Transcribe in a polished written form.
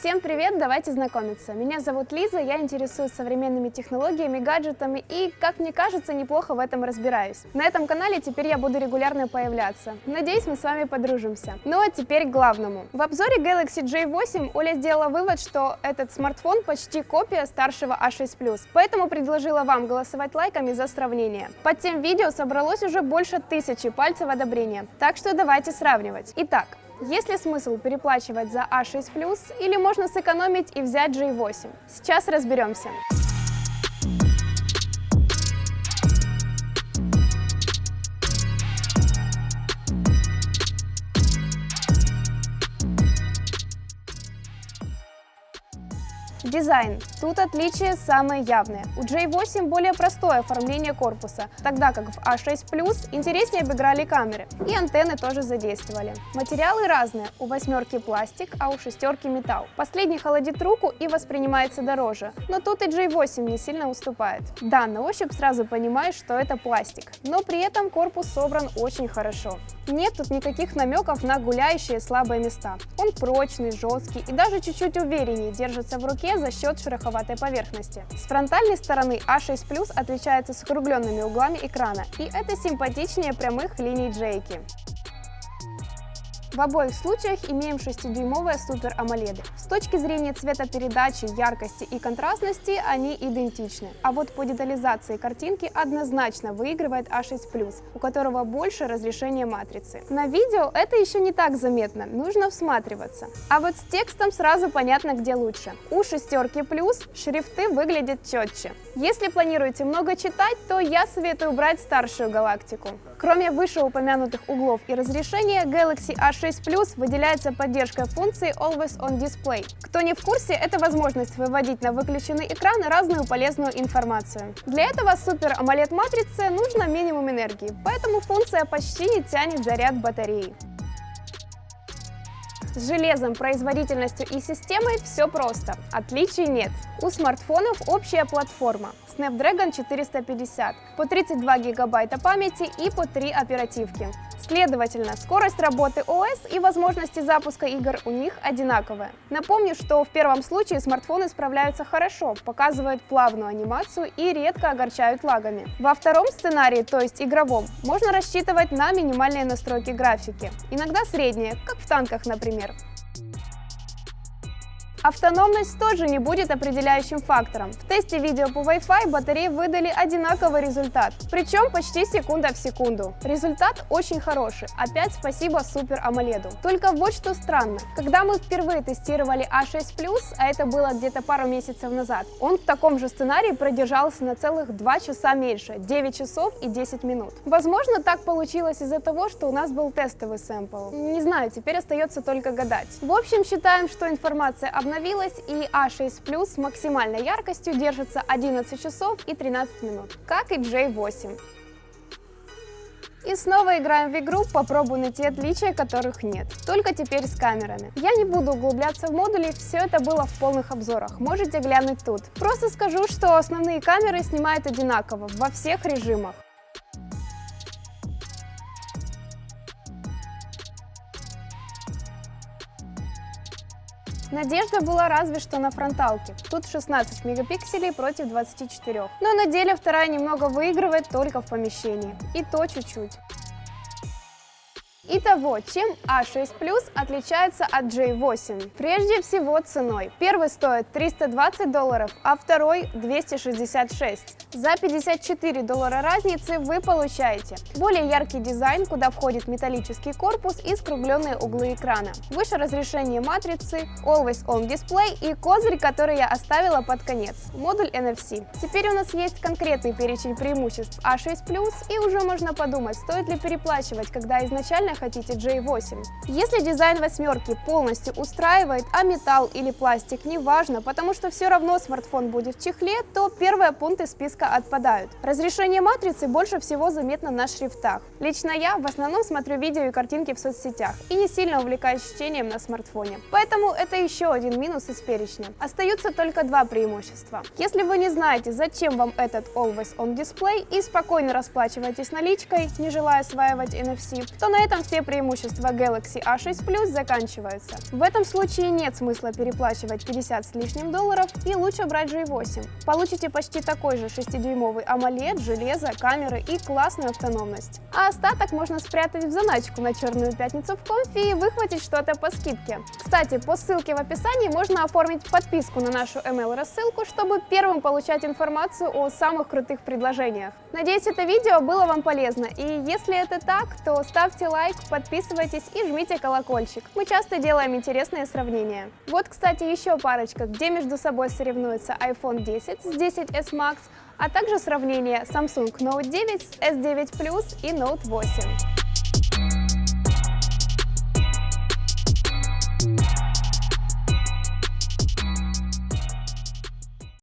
Всем привет, давайте знакомиться. Меня зовут Лиза, я интересуюсь современными технологиями, гаджетами и, как мне кажется, неплохо в этом разбираюсь. На этом канале теперь я буду регулярно появляться. Надеюсь, мы с вами подружимся. Ну а теперь к главному. В обзоре Galaxy J8 Оля сделала вывод, что этот смартфон почти копия старшего A6 Plus, поэтому предложила вам голосовать лайками за сравнение. Под тем видео собралось уже больше 1000 пальцев одобрения, так что давайте сравнивать. Итак, есть ли смысл переплачивать за A6 Plus или можно сэкономить и взять J8? Сейчас разберемся. Дизайн. Тут отличие самое явное. У J8 более простое оформление корпуса, тогда как в A6 Plus интереснее обыграли камеры. И антенны тоже задействовали. Материалы разные. У восьмерки пластик, а у шестерки металл. Последний холодит руку и воспринимается дороже, но тут и J8 не сильно уступает. Да, на ощупь сразу понимаешь, что это пластик, но при этом корпус собран очень хорошо. Нет тут никаких намеков на гуляющие слабые места. Он прочный, жесткий и даже чуть-чуть увереннее держится в руке за счет шероховатой поверхности. С фронтальной стороны A6 Plus отличается скругленными углами экрана, и это симпатичнее прямых линий Джейки. В обоих случаях имеем 6-дюймовые Super AMOLED. С точки зрения цветопередачи, яркости и контрастности они идентичны. А вот по детализации картинки однозначно выигрывает A6 Plus, у которого больше разрешения матрицы. На видео это еще не так заметно, нужно всматриваться. А вот с текстом сразу понятно, где лучше. У шестерки Plus шрифты выглядят четче. Если планируете много читать, то я советую брать старшую галактику. Кроме вышеупомянутых углов и разрешения, Galaxy A6 Plus выделяется поддержкой функции Always On Display. Кто не в курсе, это возможность выводить на выключенный экран разную полезную информацию. Для этого Super AMOLED матрице нужно минимум энергии, поэтому функция почти не тянет заряд батареи. С железом, производительностью и системой все просто, отличий нет. У смартфонов общая платформа Snapdragon 450, по 32 гигабайта памяти и по 3 оперативки. Следовательно, скорость работы ОС и возможности запуска игр у них одинаковые. Напомню, что в первом случае смартфоны справляются хорошо, показывают плавную анимацию и редко огорчают лагами. Во втором сценарии, то есть игровом, можно рассчитывать на минимальные настройки графики, иногда средние, как в танках, например. Автономность тоже не будет определяющим фактором. В тесте видео по Wi-Fi батареи выдали одинаковый результат, причем почти секунда в секунду. Результат очень хороший, опять спасибо Super AMOLED. Только вот что странно, когда мы впервые тестировали A6 Plus, а это было где-то пару месяцев назад, он в таком же сценарии продержался на целых 2 часа меньше, 9 часов и 10 минут. Возможно, так получилось из-за того, что у нас был тестовый сэмпл. Не знаю, теперь остается только гадать. В общем, считаем, что информация обновилась, и A6 Plus с максимальной яркостью держится 11 часов и 13 минут, как и J8. И снова играем в игру «Попробуй найти отличия, которых нет». Только теперь с камерами. Я не буду углубляться в модули, все это было в полных обзорах, можете глянуть тут. Просто скажу, что основные камеры снимают одинаково, во всех режимах. Надежда была разве что на фронталке. Тут 16 мегапикселей против 24. Но на деле вторая немного выигрывает только в помещении. И то чуть-чуть. Итого, чем A6 Plus отличается от J8? Прежде всего ценой. Первый стоит $320, а второй $266. За $54 разницы вы получаете более яркий дизайн, куда входит металлический корпус и скругленные углы экрана, выше разрешение матрицы, Always On Display и козырь, который я оставила под конец, модуль NFC. Теперь у нас есть конкретный перечень преимуществ A6 Plus, и уже можно подумать, стоит ли переплачивать, когда изначально хотите J8. Если дизайн восьмерки полностью устраивает, а металл или пластик не важно, потому что все равно смартфон будет в чехле, то первые пункты списка отпадают. Разрешение матрицы больше всего заметно на шрифтах. Лично я в основном смотрю видео и картинки в соцсетях и не сильно увлекаюсь чтением на смартфоне. Поэтому это еще один минус из перечня. Остаются только два преимущества. Если вы не знаете, зачем вам этот Always On Display и спокойно расплачиваетесь наличкой, не желая осваивать NFC, то на этом все преимущества Galaxy A6 Plus заканчиваются. В этом случае нет смысла переплачивать 50 с лишним долларов и лучше брать J8. Получите почти такой же 6-дюймовый AMOLED, железо, камеры и классную автономность. А остаток можно спрятать в заначку на Черную пятницу в Конфе и выхватить что-то по скидке. Кстати, по ссылке в описании можно оформить подписку на нашу email-рассылку, чтобы первым получать информацию о самых крутых предложениях. Надеюсь, это видео было вам полезно, и если это так, то ставьте лайк, подписывайтесь и жмите колокольчик. Мы часто делаем интересные сравнения. Вот, кстати, еще парочка, где между собой соревнуются iPhone 10 с 10s Max, а также сравнение Samsung Note 9 с S9 Plus и Note 8.